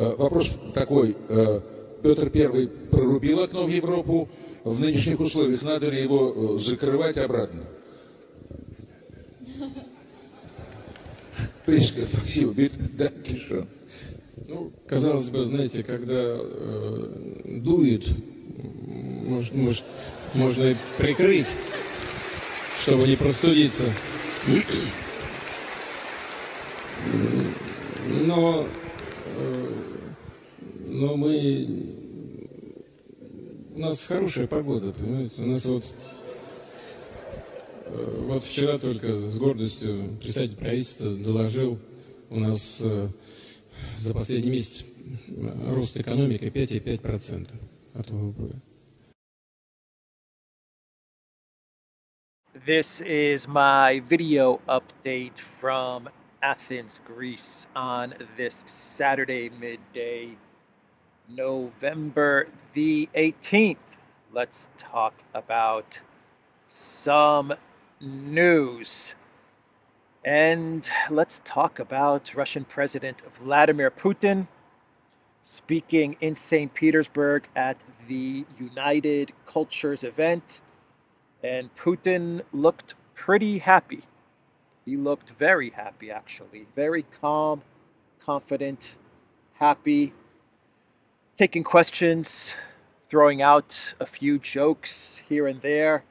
Вопрос такой. Петр I прорубил окно в Европу. В нынешних условиях надо ли его закрывать обратно? Спасибо. Да, Киша. Ну, казалось бы, знаете, когда дует, может, можно и прикрыть, чтобы не простудиться. Но у нас хорошая погода, понимаете? У нас вот вчера только с гордостью председатель правительства доложил, у нас за последний месяц рост экономики 5,5% от ВВП. This is my video update from Athens, Greece on this Saturday midday, November the 18th. Let's talk about some news. And let's talk about Russian President Vladimir Putin speaking in St. Petersburg at the United Cultures event. And Putin looked pretty happy. He looked very happy, actually. Very calm, confident, happy, taking questions, throwing out a few jokes here and there.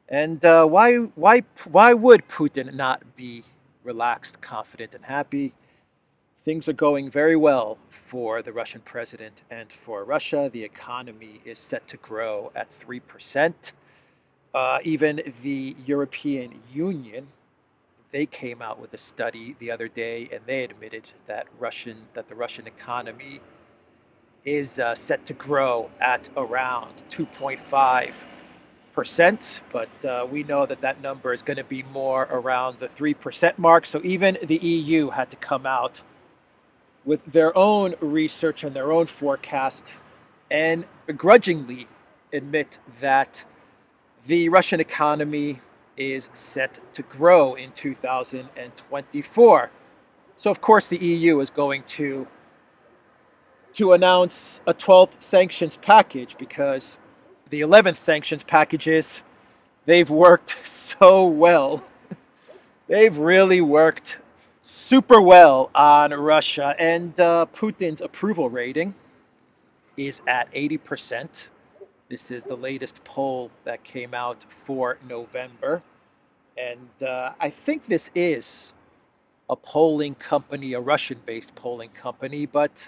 And why would Putin not be relaxed, confident, and happy? Things are going very well for the Russian president and for Russia. The economy is set to grow at 3%. Even the European Union, they came out with a study the other day, and they admitted that the Russian economy is set to grow at around 2.5%, but we know that number is going to be more around the 3% mark. So even the EU had to come out with their own research and their own forecast and begrudgingly admit that the Russian economy is set to grow in 2024. So of course the EU is going to announce a 12th sanctions package, because the 11th sanctions packages, they've worked so well. They've really worked super well on Russia. And Putin's approval rating is at 80%. This is the latest poll that came out for November. And I think this is a polling company, a Russian-based polling company, but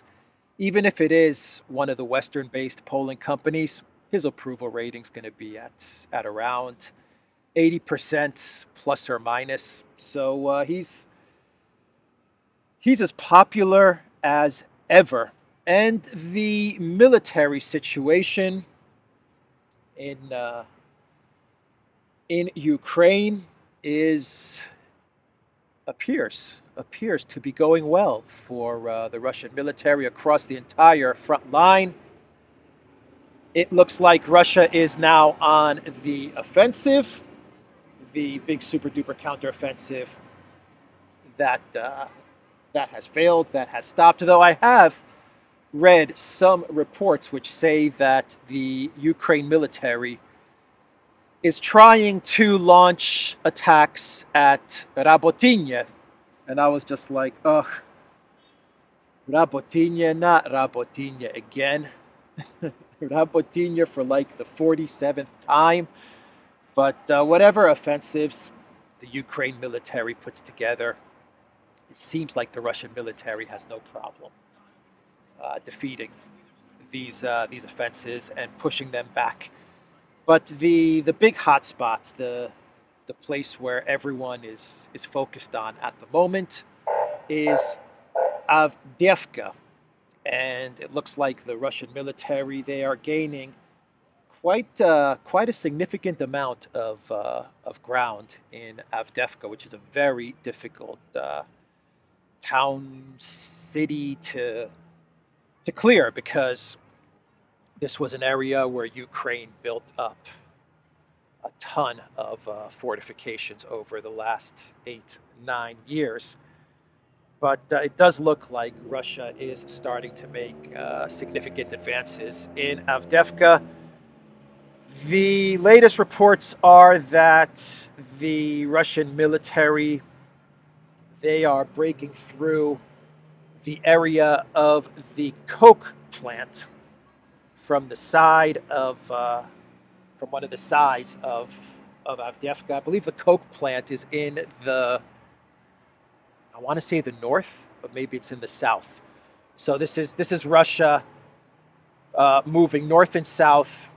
even if it is one of the Western-based polling companies, his approval rating is going to be at around 80% plus or minus. So he's as popular as ever. And the military situation in Ukraine appears to be going well for the Russian military across the entire front line. It looks like Russia is now on the offensive, the big super duper counteroffensive that has failed, that has stopped. Though I have read some reports which say that the Ukraine military is trying to launch attacks at Rabotyne. And I was just like, ugh, Rabotyne, not Rabotyne again. Rabotyne for like the 47th time. But whatever offensives the Ukraine military puts together, it seems like the Russian military has no problem defeating these offenses and pushing them back. But the big hotspot, the place where everyone is focused on at the moment, is Avdeyevka. And it looks like the Russian military, they are gaining quite a significant amount of ground in Avdeyevka, which is a very difficult town, city to clear, because this was an area where Ukraine built up a ton of fortifications over the last 8-9 years. But it does look like Russia is starting to make significant advances in Avdeyevka. The latest reports are that the Russian military, they are breaking through the area of the coke plant from the side of, from one of the sides of Avdeyevka. I believe the coke plant is in the, I want to say the north, but maybe it's in the south. So this is Russia moving north and south.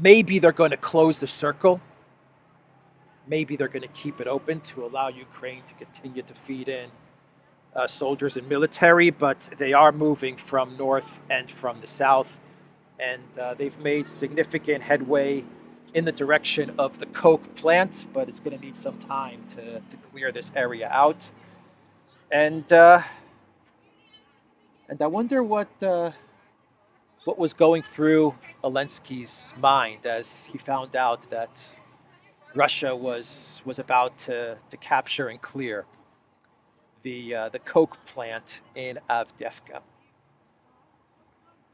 Maybe they're going to close the circle. Maybe they're going to keep it open to allow Ukraine to continue to feed in soldiers and military, but they are moving from north and from the south. And they've made significant headway in the direction of the coke plant, but it's going to need some time to clear this area out. And I wonder what was going through Elensky's mind as he found out that Russia was about to capture and clear the coke plant in Avdeyevka.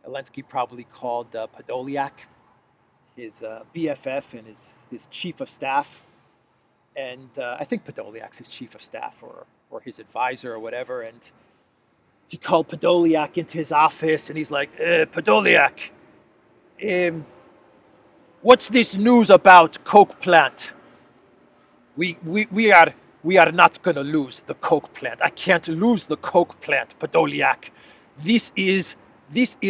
Elensky probably called Podolyak his BFF and his chief of staff, and I think Podolyak's his chief of staff or his advisor or whatever, and he called Podolyak into his office, and he's like, Podolyak, what's this news about coke plant? We are not going to lose the coke plant. I can't lose the coke plant, Podolyak. This is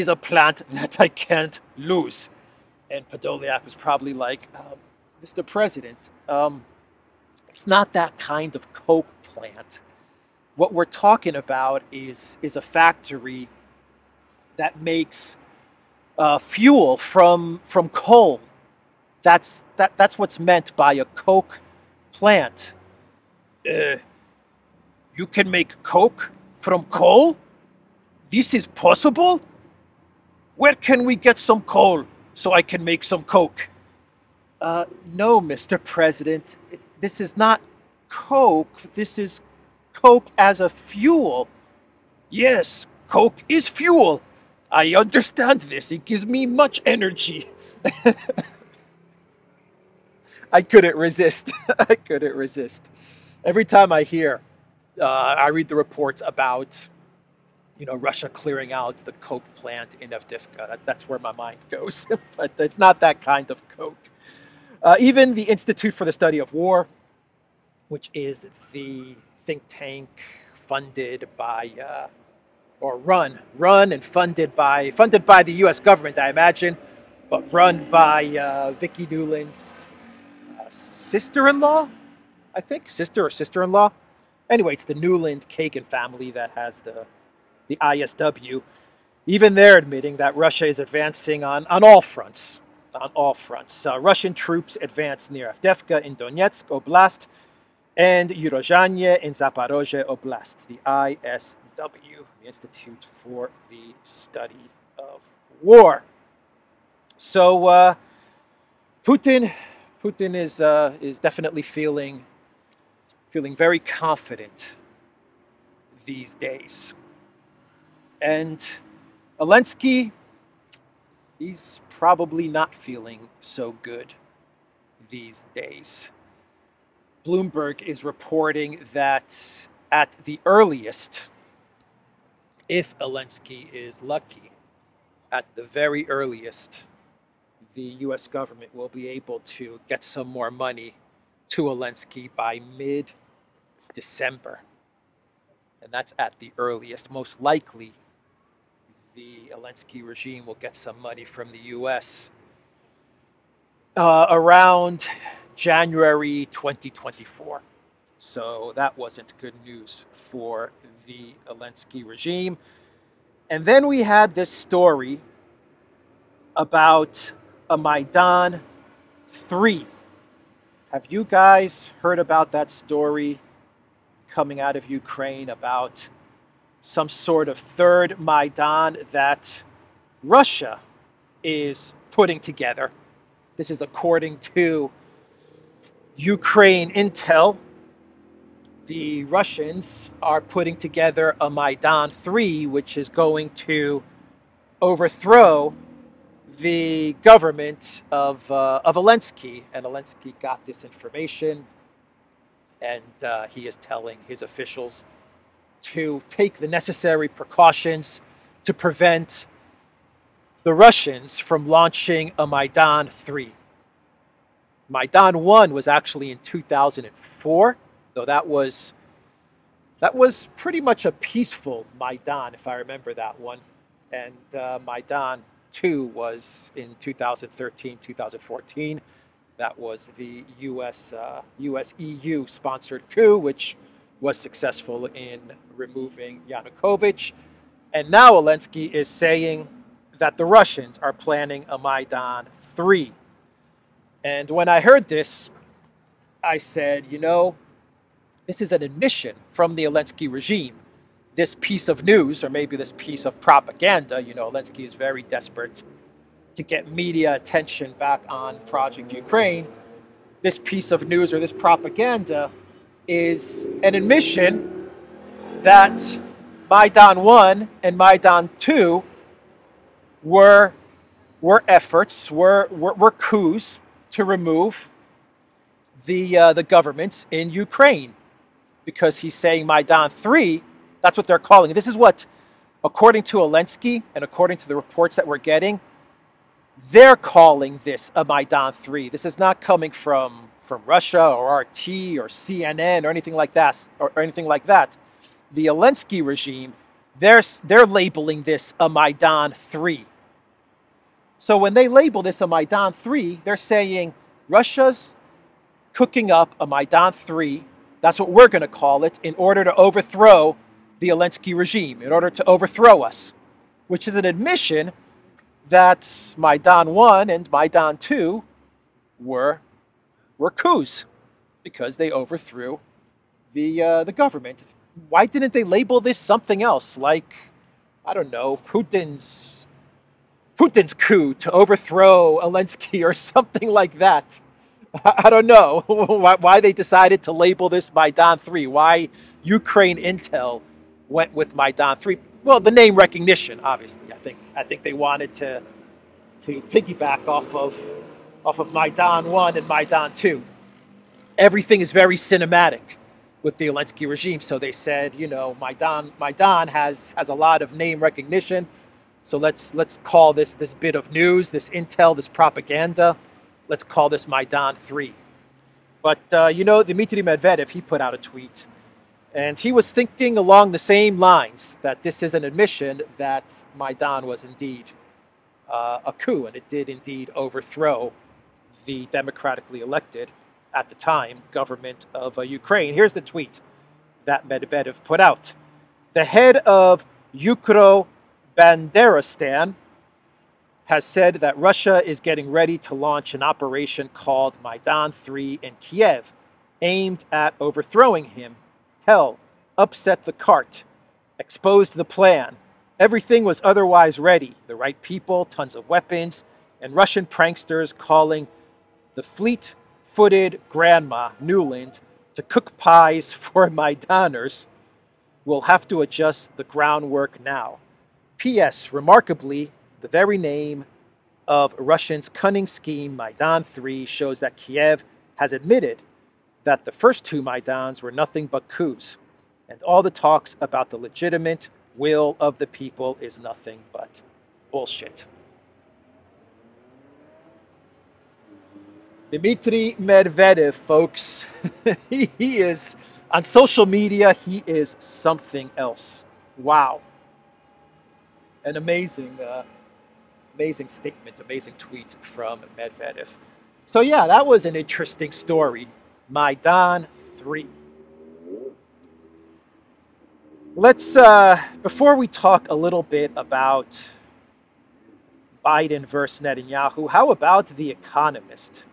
a plant that I can't lose. And Podolyak was probably like, Mr. President, it's not that kind of coke plant. What we're talking about is a factory that makes fuel from coal. That's what's meant by a coke plant. You can make coke from coal? This is possible? Where can we get some coal so I can make some coke? No, Mr. President. This is not coke. This is coke as a fuel. Yes, coke is fuel. I understand this. It gives me much energy. I couldn't resist. I couldn't resist. Every time I read the reports about, Russia clearing out the coke plant in Avdeyevka. That's where my mind goes. But it's not that kind of coke. Even the Institute for the Study of War, which is the think tank funded by, or run and funded by the U.S. government, I imagine, but run by Vicki Nuland's sister-in-law, I think, sister or sister-in-law. Anyway, it's the Nuland-Kagan family that has the ISW. Even they're admitting that Russia is advancing on all fronts. On all fronts. Russian troops advanced near Avdeyevka in Donetsk Oblast and Urozhanye in Zaporozhye Oblast, the ISW, the Institute for the Study of War. So Putin is definitely feeling very confident these days. And Elensky, he's probably not feeling so good these days. Bloomberg is reporting that at the earliest, if Elensky is lucky, at the very earliest, the U.S. government will be able to get some more money to Elensky by mid-December. And that's at the earliest. Most likely, the Elensky regime will get some money from the U.S. Around January 2024. So that wasn't good news for the Elensky regime. And then we had this story about a Maidan 3. Have you guys heard about that story coming out of Ukraine about some sort of third Maidan that Russia is putting together? This is according to Ukraine Intel. the Russians are putting together a Maidan 3, which is going to overthrow the government of Elensky. And Elensky got this information, and he is telling his officials to take the necessary precautions to prevent the Russians from launching a Maidan 3. Maidan 1 was actually in 2004, though that was pretty much a peaceful Maidan, if I remember that one. And Maidan 2 was in 2013, 2014. That was the US-EU sponsored coup, which was successful in removing Yanukovych. And now Elensky is saying that the Russians are planning a Maidan 3. And when I heard this, I said, you know, this is an admission from the Elensky regime. This piece of news, or maybe this piece of propaganda, you know, Elensky is very desperate to get media attention back on Project Ukraine. This piece of news or this propaganda is an admission that Maidan 1 and Maidan 2 were efforts, were coups to remove the government in Ukraine, because he's saying Maidan 3, that's what they're calling it. This is what, according to Elensky and according to the reports that we're getting, they're calling this a Maidan 3. This is not coming from Russia or RT or CNN or anything like that. The Elensky regime, they're labeling this a Maidan 3. So when they label this a Maidan 3, they're saying Russia's cooking up a Maidan 3, that's what we're going to call it, in order to overthrow the Elensky regime, in order to overthrow us, which is an admission that Maidan 1 and Maidan 2 were coups because they overthrew the government. Why didn't they label this something else, like, I don't know, Putin's coup to overthrow Elensky or something like that? I don't know why they decided to label this Maidan 3, why Ukraine Intel went with Maidan 3. Well, the name recognition, obviously. I think they wanted to piggyback off of Maidan 1 and Maidan 2. Everything is very cinematic with the Elensky regime, so they said, you know, Maidan has a lot of name recognition, so let's call this bit of news, this intel, this propaganda, let's call this Maidan 3. But, you know, Dmitry Medvedev, he put out a tweet, and he was thinking along the same lines, that this is an admission that Maidan was indeed a coup, and it did indeed overthrow the democratically elected, at the time, government of Ukraine. Here's the tweet that Medvedev put out. The head of Ukro-Banderistan has said that Russia is getting ready to launch an operation called Maidan 3 in Kiev, aimed at overthrowing him. Hell, upset the cart, exposed the plan. Everything was otherwise ready. The right people, tons of weapons, and Russian pranksters calling the fleet-footed grandma, Newland, to cook pies for Maidaners. Will have to adjust the groundwork now. P.S. Remarkably, the very name of Russians' cunning scheme, Maidan 3, shows that Kiev has admitted that the first two Maidans were nothing but coups, and all the talks about the legitimate will of the people is nothing but bullshit. Dmitry Medvedev, folks, he is, on social media, he is something else. Wow. An amazing statement, amazing tweet from Medvedev. So yeah, that was an interesting story. Maidan 3. Let's, before we talk a little bit about Biden versus Netanyahu, how about The Economist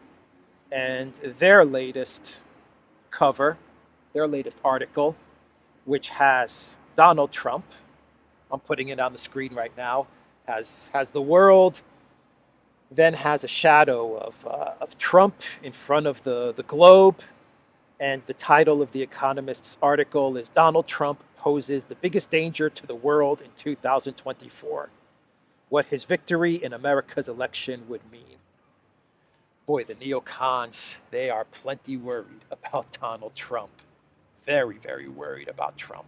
and their latest cover, their latest article, which has Donald Trump, I'm putting it on the screen right now, has the world, then has a shadow of Trump in front of the globe, And the title of The Economist's article is Donald Trump Poses the Biggest Danger to the World in 2024. What his victory in America's election would mean. Boy, the neocons, they are plenty worried about Donald Trump. Very, very worried about Trump.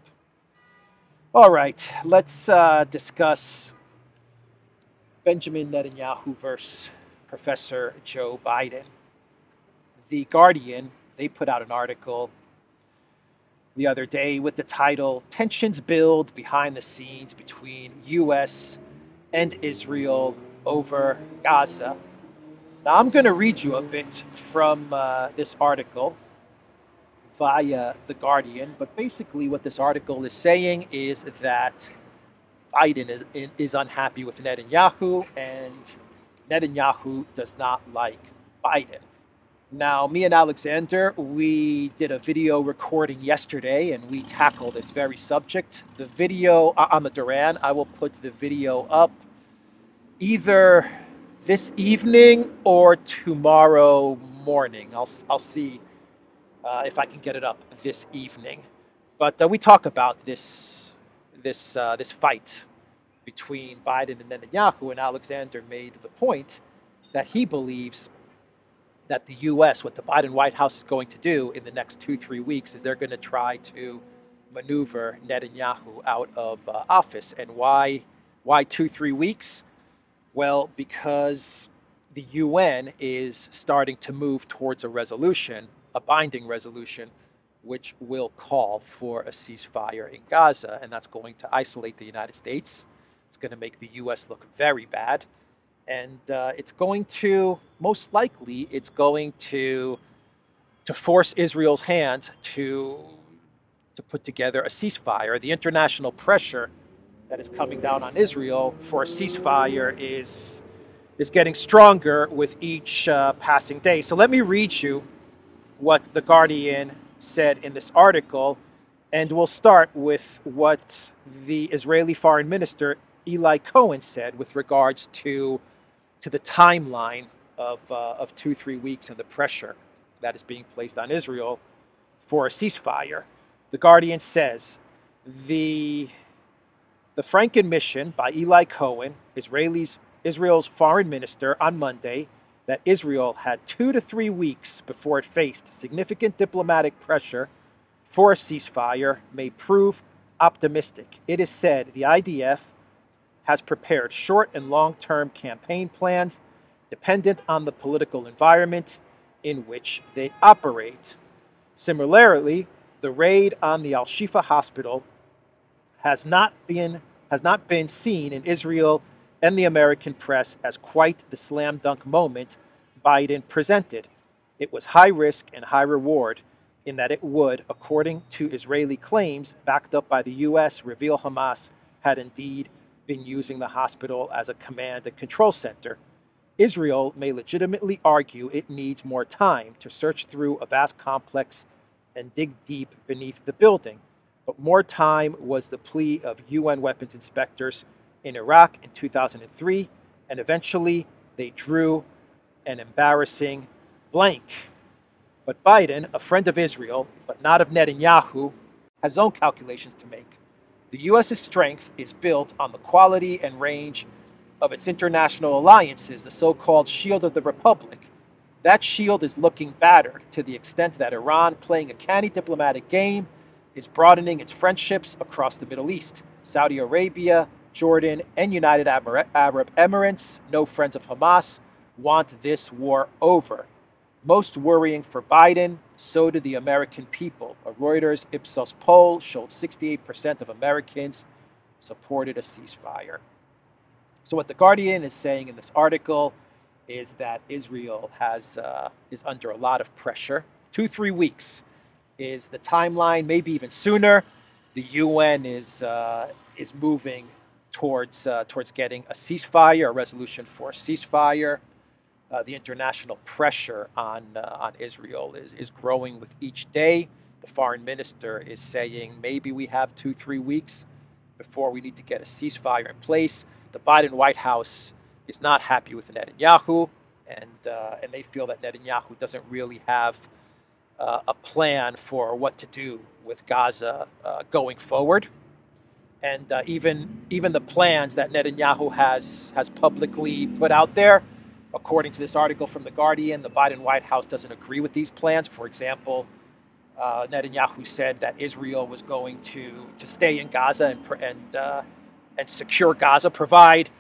All right, let's discuss Benjamin Netanyahu versus Professor Joe Biden. The Guardian, they put out an article the other day with the title, Tensions Build Behind the Scenes Between U.S. and Israel Over Gaza. Now, I'm going to read you a bit from this article via The Guardian, but basically what this article is saying is that Biden is unhappy with Netanyahu, and Netanyahu does not like Biden. Now, me and Alexander, we did a video recording yesterday, and we tackled this very subject. The video on the Duran, I will put the video up either this evening or tomorrow morning. I'll see if I can get it up this evening. But we talk about this fight between Biden and Netanyahu, and Alexander made the point that he believes that the U.S., what the Biden White House is going to do in the next 2-3 weeks, is they're going to try to maneuver Netanyahu out of office. And why 2-3 weeks? Well, because the UN is starting to move towards a resolution, a binding resolution, which will call for a ceasefire in Gaza, and that's going to isolate the United States. It's going to make the U.S. look very bad, and it's going to, most likely, it's going to force Israel's hand to put together a ceasefire. The international pressure that is coming down on Israel for a ceasefire is getting stronger with each passing day. So let me read you what The Guardian said in this article, and we'll start with what the Israeli Foreign Minister Eli Cohen said with regards to the timeline of 2-3 weeks and the pressure that is being placed on Israel for a ceasefire. The Guardian says the Franken mission by Eli Cohen, Israel's foreign minister, on Monday, that Israel had 2 to 3 weeks before it faced significant diplomatic pressure for a ceasefire, may prove optimistic. It is said the IDF has prepared short and long-term campaign plans dependent on the political environment in which they operate. Similarly, the raid on the Al-Shifa hospital has not been seen in Israel and the American press as quite the slam dunk moment Biden presented. It was high risk and high reward in that it would, according to Israeli claims backed up by the U.S., reveal Hamas had indeed been using the hospital as a command and control center. Israel may legitimately argue it needs more time to search through a vast complex and dig deep beneath the building. But more time was the plea of UN weapons inspectors in Iraq in 2003, and eventually they drew an embarrassing blank. But Biden, a friend of Israel, but not of Netanyahu, has his own calculations to make. The U.S.'s strength is built on the quality and range of its international alliances, the so-called Shield of the Republic. That shield is looking battered to the extent that Iran, playing a canny diplomatic game, is broadening its friendships across the Middle East. Saudi Arabia, Jordan, and United Arab Emirates, no friends of Hamas, want this war over. Most worrying for Biden, so do the American people. A Reuters Ipsos poll showed 68% of Americans supported a ceasefire. So what The Guardian is saying in this article is that Israel is under a lot of pressure. 2-3 weeks is the timeline, maybe even sooner. The UN is moving towards getting a ceasefire, a resolution for a ceasefire. The international pressure on Israel is growing with each day. The foreign minister is saying maybe we have 2-3 weeks before we need to get a ceasefire in place. The Biden White House is not happy with Netanyahu, and they feel that Netanyahu doesn't really have a plan for what to do with Gaza going forward. And even the plans that Netanyahu has publicly put out there, according to this article from The Guardian, the Biden White House doesn't agree with these plans. For example, Netanyahu said that Israel was going to stay in Gaza and secure Gaza, provide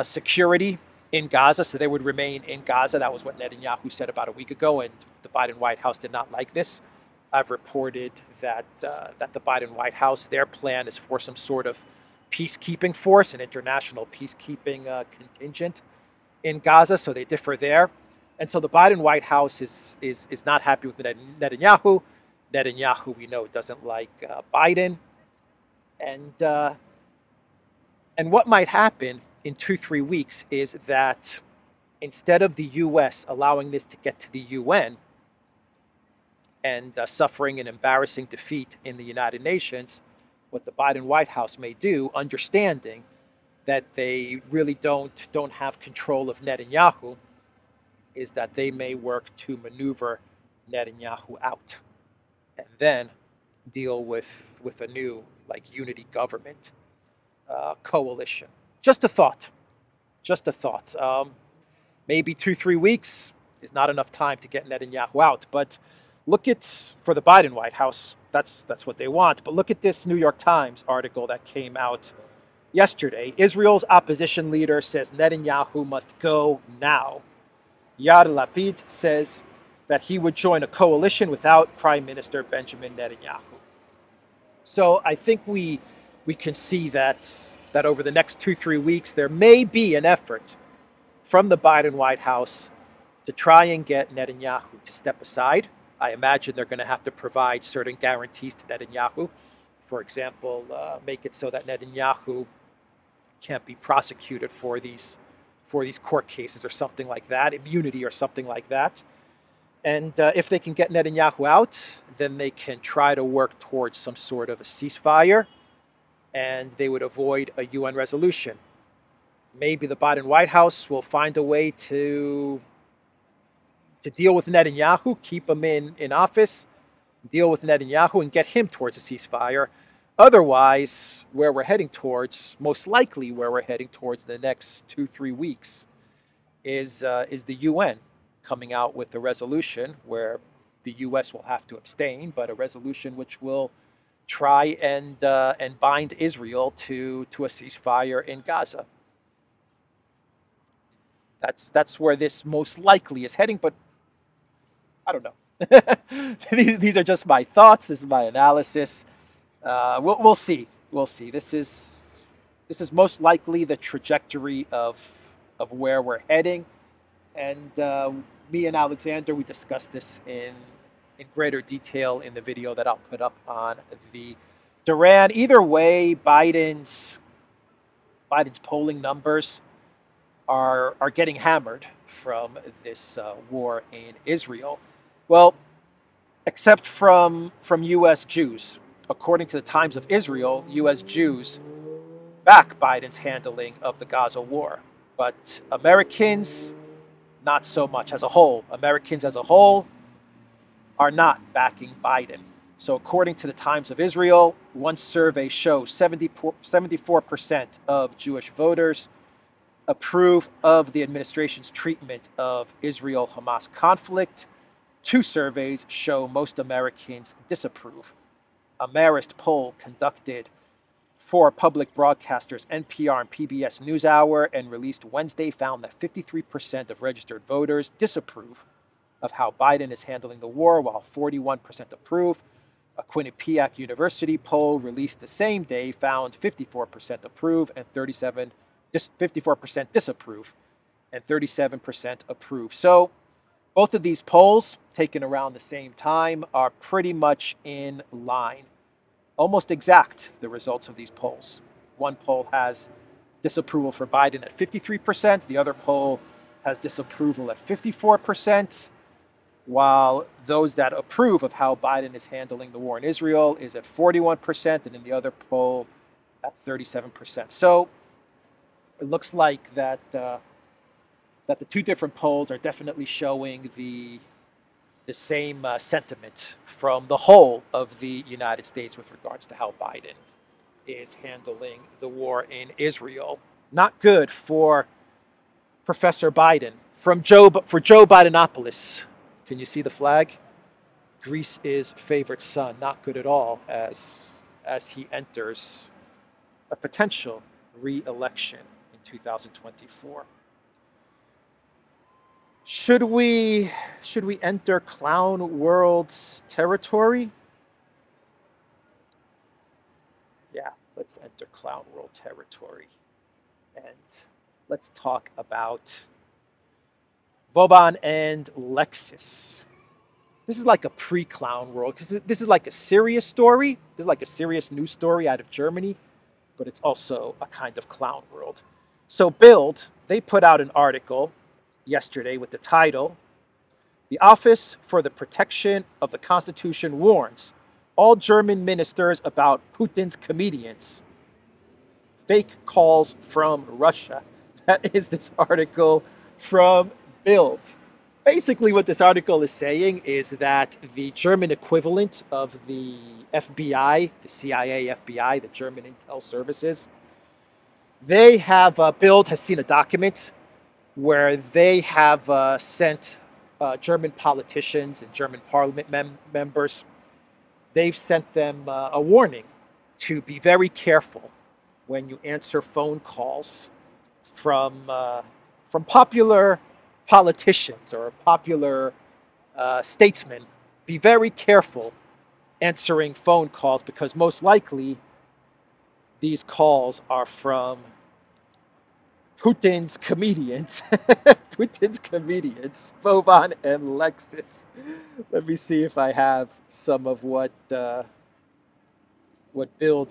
security in Gaza, so they would remain in Gaza. That was what Netanyahu said about a week ago, and the Biden White House did not like this. I've reported that the Biden White House, their plan is for some sort of peacekeeping force, an international peacekeeping contingent in Gaza, so they differ there. And so the Biden White House is not happy with Netanyahu. Netanyahu, we know, doesn't like Biden. And what might happen in 2-3 weeks is that instead of the U.S. allowing this to get to the UN and suffering an embarrassing defeat in the United Nations, what the Biden White House may do, understanding that they really don't have control of Netanyahu, is that they may work to maneuver Netanyahu out and then deal with a new unity government coalition. Just a thought. Maybe 2-3 weeks is not enough time to get Netanyahu out, but look at, for the Biden White House, that's what they want. But look at this New York Times article that came out yesterday. Israel's opposition leader says Netanyahu must go now. Yair Lapid says that he would join a coalition without Prime Minister Benjamin Netanyahu. So I think we can see that over the next 2-3 weeks, there may be an effort from the Biden White House to try and get Netanyahu to step aside. I imagine they're going to have to provide certain guarantees to Netanyahu. For example, make it so that Netanyahu can't be prosecuted for these court cases or something like that, immunity or something like that. And if they can get Netanyahu out, then they can try to work towards some sort of a ceasefire, and they would avoid a UN resolution. Maybe the Biden White House will find a way to deal with Netanyahu, keep him in office, deal with Netanyahu, and get him towards a ceasefire. Otherwise, where we're heading towards, most likely where we're heading towards the next 2-3 weeks, is the UN coming out with a resolution where the U.S. will have to abstain, but a resolution which will try and bind Israel to a ceasefire in Gaza. That's where this most likely is heading, but I don't know. These are just my thoughts. This is my analysis. We'll see. We'll see. This is most likely the trajectory of where we're heading. And me and Alexander, we discussed this in greater detail in the video that I'll put up on the Duran. Either way, Biden's polling numbers are getting hammered from this war in Israel. Well, except from U.S. Jews. According to the Times of Israel, U.S. Jews back Biden's handling of the Gaza war. But Americans, not so much. As a whole, Americans as a whole are not backing Biden. So according to the Times of Israel, one survey shows 74% of Jewish voters approve of the administration's treatment of Israel-Hamas conflict. 2 surveys show most Americans disapprove. A Marist poll conducted for public broadcasters NPR and PBS NewsHour and released Wednesday found that 53% of registered voters disapprove of how Biden is handling the war, while 41% approve. A Quinnipiac University poll released the same day found 54% approve and 54% disapprove and 37% approve. So both of these polls, taken around the same time, are pretty much in line. Almost exact, the results of these polls. One poll has disapproval for Biden at 53%. The other poll has disapproval at 54%, while those that approve of how Biden is handling the war in Israel is at 41%, and in the other poll at 37%. So it looks like that the 2 different polls are definitely showing the the same sentiment from the whole of the United States with regards to how Biden is handling the war in Israel. Not good for Professor Biden. For Joe Bidenopolis. Can you see the flag? Greece's favorite son. Not good at all as he enters a potential re-election in 2024. Should we enter clown world territory? Yeah, let's enter clown world territory. And let's talk about Voban and Lexus. This is like a pre-clown world, because this is like a serious story. This is like a serious news story out of Germany, but it's also a kind of clown world. So Bild, they put out an article yesterday with the title, "The Office for the Protection of the Constitution warns all German ministers about Putin's comedians. Fake calls from Russia." That is this article from Bild. Basically, what this article is saying is that the German equivalent of the FBI, the CIA, FBI, the German intel services, they have, Bild has seen a document where they have sent German politicians and German parliament members, they've sent them a warning to be very careful when you answer phone calls from popular politicians or popular statesmen. Be very careful answering phone calls, because most likely these calls are from Putin's comedians. Putin's comedians, Voban and Lexus. Let me see if I have some of what Bild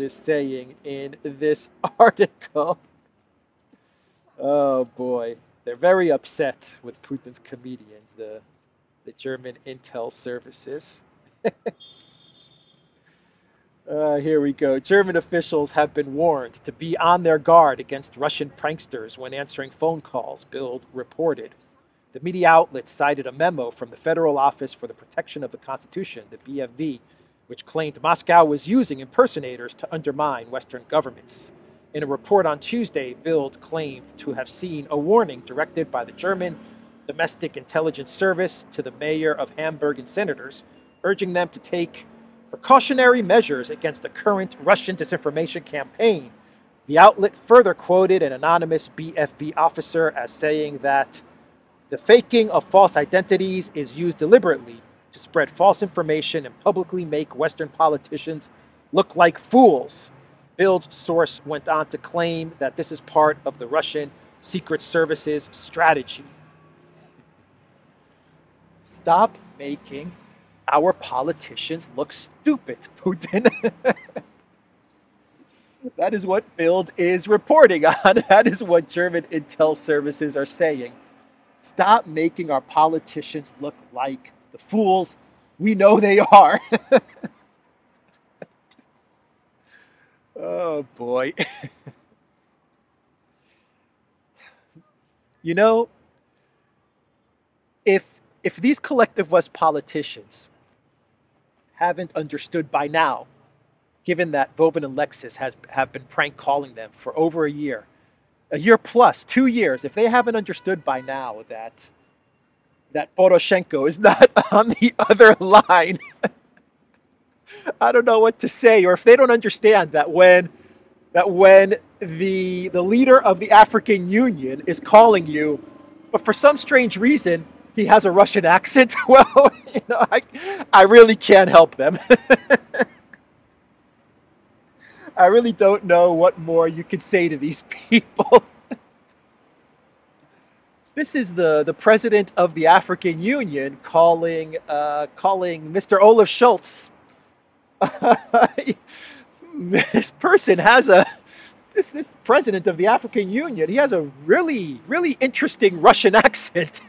is saying in this article. Oh boy, they're very upset with Putin's comedians, the German intel services. Here we go. German officials have been warned to be on their guard against Russian pranksters when answering phone calls, Bild reported. The media outlet cited a memo from the Federal Office for the Protection of the Constitution, the BFV, which claimed Moscow was using impersonators to undermine Western governments. In a report on Tuesday, Bild claimed to have seen a warning directed by the German Domestic Intelligence Service to the mayor of Hamburg and senators, urging them to take precautionary measures against the current Russian disinformation campaign. The outlet further quoted an anonymous BFV officer as saying that the faking of false identities is used deliberately to spread false information and publicly make Western politicians look like fools. Bild's source went on to claim that this is part of the Russian Secret Service's strategy. Stop making our politicians look stupid, Putin. That is what Bild is reporting on. That is what German intel services are saying. Stop making our politicians look like the fools we know they are. Oh boy. You know, if these collective West politicians haven't understood by now, given that Voban and Lexus have been prank calling them for over a year plus, 2 years, if they haven't understood by now that Poroshenko is not on the other line, I don't know what to say. Or if they don't understand that when the leader of the African Union is calling you, but for some strange reason he has a Russian accent, well, you know, I really can't help them. I really don't know what more you could say to these people. This is the president of the African Union calling Mr. Olaf Scholz. This person has this president of the African Union, he has a really, really interesting Russian accent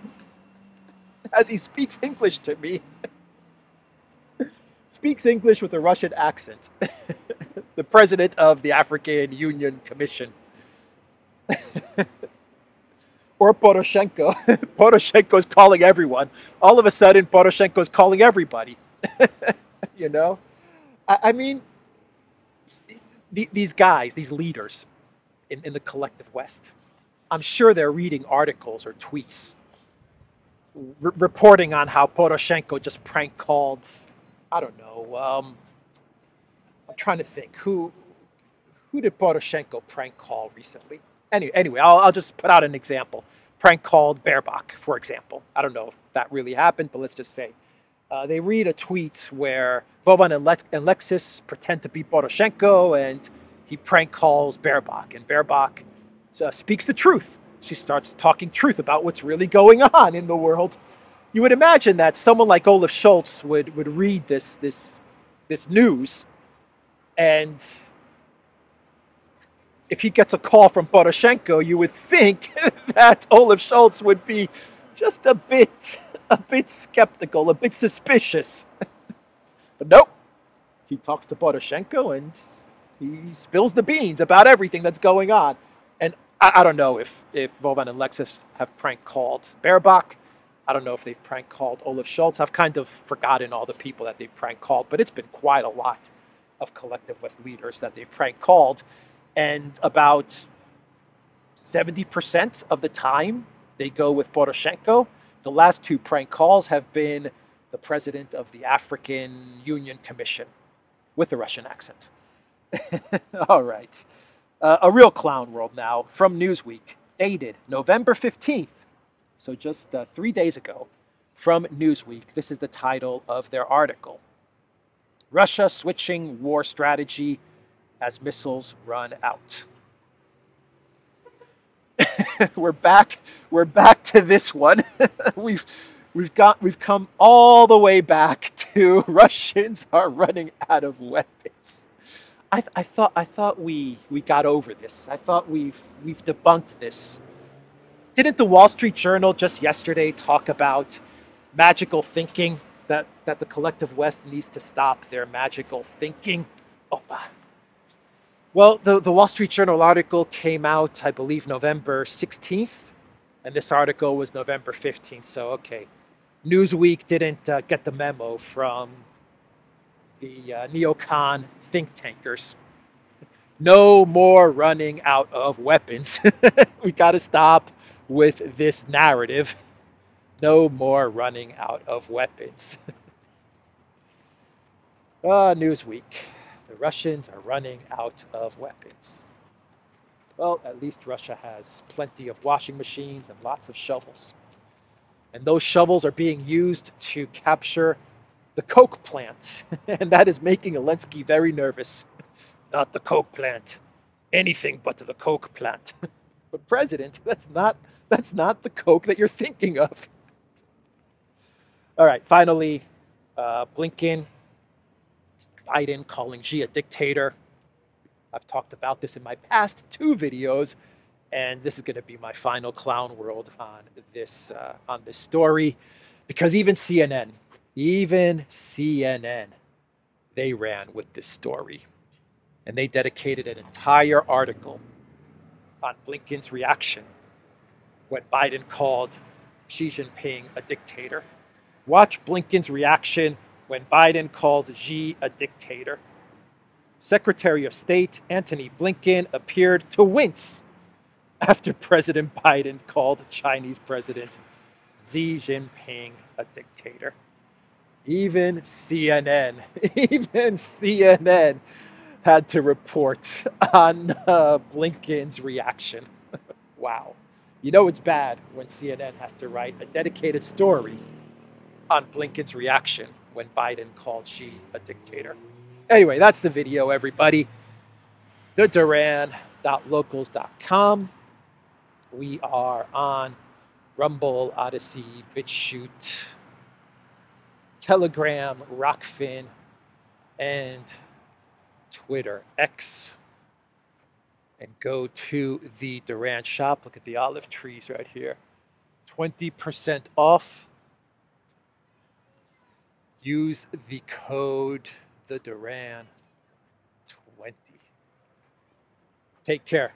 as he speaks English to me. Speaks English with a Russian accent. The president of the African Union Commission. or Poroshenko. Poroshenko's calling everyone. All of a sudden, Poroshenko's calling everybody. You know? I mean, these guys, these leaders in the collective West, I'm sure they're reading articles or tweets reporting on how Poroshenko just prank called, I don't know, I'm trying to think, who did Poroshenko prank call recently? Anyway, I'll just put out an example. Prank called Baerbock, for example. I don't know if that really happened, but let's just say. They read a tweet where Vovan and Lexis pretend to be Poroshenko, and he prank calls Baerbock. And Baerbock speaks the truth. She starts talking truth about what's really going on in the world. You would imagine that someone like Olaf Scholz would read this news, and if he gets a call from Poroshenko, you would think that Olaf Scholz would be just a bit skeptical, a bit suspicious. But nope, he talks to Poroshenko and he spills the beans about everything that's going on. And I don't know if Vovan and Lexis have prank called Baerbock. I don't know if they've prank called Olaf Scholz. I've kind of forgotten all the people that they've prank called, but it's been quite a lot of collective West leaders that they've prank called. And about 70% of the time they go with Poroshenko. The last two prank calls have been the president of the African Union Commission with a Russian accent. All right. A real clown world now from Newsweek, dated November 15th. So just 3 days ago from Newsweek. This is the title of their article. Russia switching war strategy as missiles run out. We're back to this one. We've come all the way back to Russians are running out of weapons. I thought we got over this. I thought we've debunked this. Didn't the Wall Street Journal just yesterday talk about magical thinking, that the collective West needs to stop their magical thinking? Opa. Well, the Wall Street Journal article came out, I believe, November 16th, and this article was November 15th. So, okay, Newsweek didn't get the memo from the neocon think tankers. No more running out of weapons. We got to stop with this narrative. No more running out of weapons. Newsweek. The Russians are running out of weapons. Well, at least Russia has plenty of washing machines and lots of shovels. And those shovels are being used to capture the Coke Plant. And that is making Elensky very nervous. Not the Coke Plant. Anything but the Coke Plant. But President, that's not the Coke that you're thinking of. All right, finally, Blinken, Biden calling Xi a dictator. I've talked about this in my past 2 videos, and this is going to be my final clown world on this story, because even CNN, they ran with this story, and they dedicated an entire article on Blinken's reaction when Biden called Xi Jinping a dictator. Watch Blinken's reaction when Biden calls Xi a dictator. Secretary of State Antony Blinken appeared to wince after President Biden called Chinese President Xi Jinping a dictator. Even CNN had to report on Blinken's reaction. Wow. You know it's bad when CNN has to write a dedicated story on Blinken's reaction when Biden called Xi a dictator. Anyway, that's the video, everybody. TheDuran.locals.com. We are on Rumble, ODYSEE, BitChute, Telegram, Rockfin, and Twitter X. And go to the Duran shop. Look at the olive trees right here. 20% off. Use the code TheDuran20. Take care.